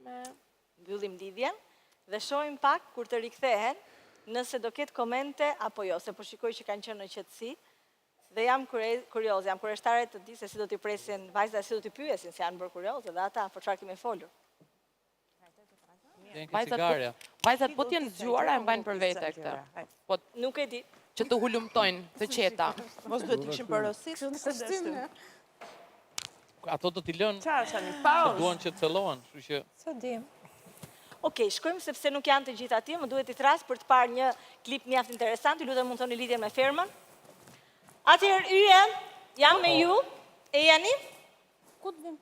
mbyllim lidhjen dhe shohim pak kur të rikthehen nëse do ketë komente apo jo, se po shikoj që kanë qenë në qetësi dhe jam kurioz, jam kurioztare të di se si do t'i presin vajzat, si do t'i pyesin, se janë bërë kurioze dhe ata, për çfarë kemi folur. Vajzat po t'jenë zgjuara e mbajnë për vete këtë. Nuk e di. Që të hulumtojnë, të qeta. Mos duhet ishin përësit. Ato do t'i lënë, që duan që të celohen, kështu që... Së dim. Okej, shkojmë sepse nuk janë të gjitha atje, më duhet i thras për të parë një klip mjaft interesant, ju lutem mund thoni lidhjen me fermën. Atëherë Yen, jam me ju, e jeni? Ku të vim?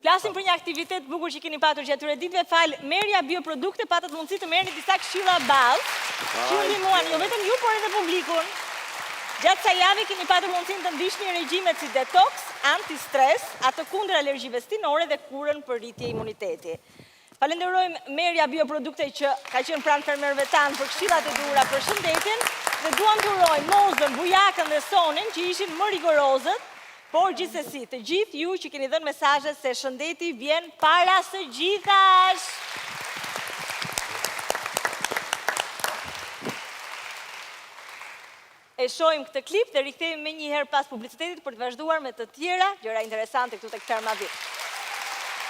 Flasim për një aktivitet bukur që keni patur gjatë këtyre ditëve, fal merrja bioprodukte patët mundësi të merrni disa këshilla ballë, që ju ndihmuan jo vetëm ju, por edhe publikun. Gjatë kësaj jave keni patur mundësinë të ndiqni regjimet si detox, anti-stres, atë kundër alergjive stinore dhe kurën për rritje imuniteti. Falenderojmë merrja bioprodukte që ka qenë pranë fermerëve tanë për këshillat e duhura për shëndetin dhe duam të urojmë Mozën, Bujakën dhe Sonin që ishin më rigorozët, por gjithsesi të gjithë ju që keni dhënë mesazhe se shëndeti vjen para së gjithash. E shohim këtë klip dhe rikthehemi më një herë pas publicitetit për të vazhduar me të tjera gjëra interesante këtu tek Ferma VIP.